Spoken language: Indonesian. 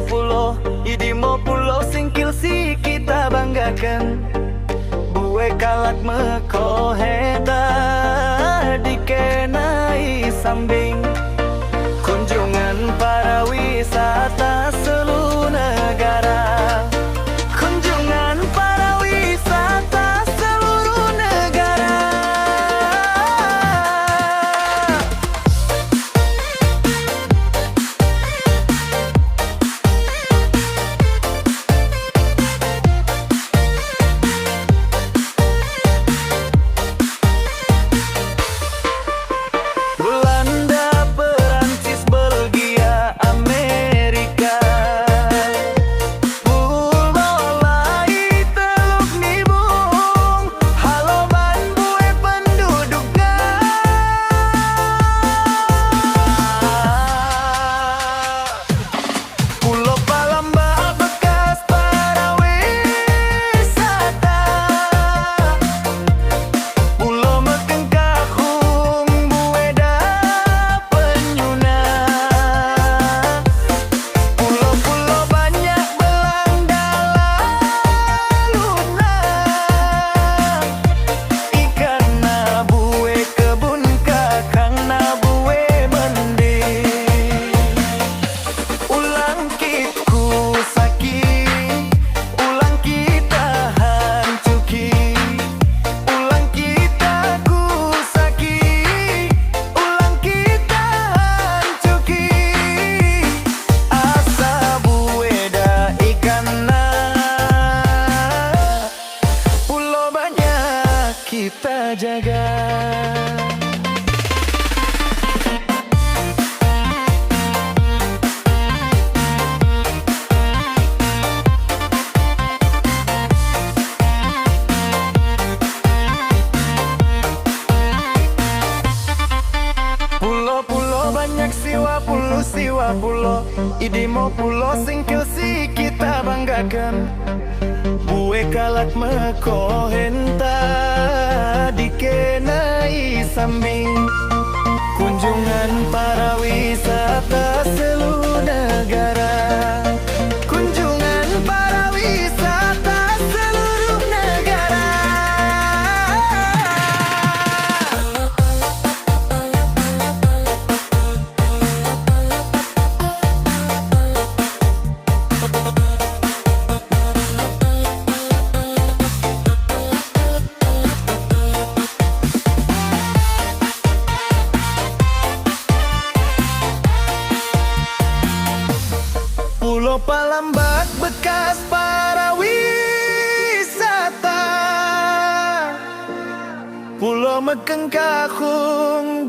pulo Idimo pulo singkil si kita banggakan. Bue kalak meko heta dikenai sambing. Kunjungan para wisata seluruh negara. Kunjungan para wisata seluruh negara. Belanda, Perancis, Belgia, Amerika. Mulai teluk nibung, haloban bue penduduknya. Pulau Palamba bekas para wisata. Pulau Mekengkahung bueda penyuna. Pulau-pulau banyak belanda laluna. Ikan na bue kebun kakang na bue mending. Ulang kitku saki, ulang kita hancuki. Ulang kita kusaki, ulang kita hancuki. Asa bueda ikan na, pulau banyak kita jaga. Pulau-pulau banyak siwa pulau Idimo pulau singkil si kita banggakan. Bue kalak meko henta dikenai sambing. Kunjungan para wisata seluruh negara. Kunjungan para wisata seluruh negara. Pulau Palambak bekas para wisata. Pulau Mekengkahung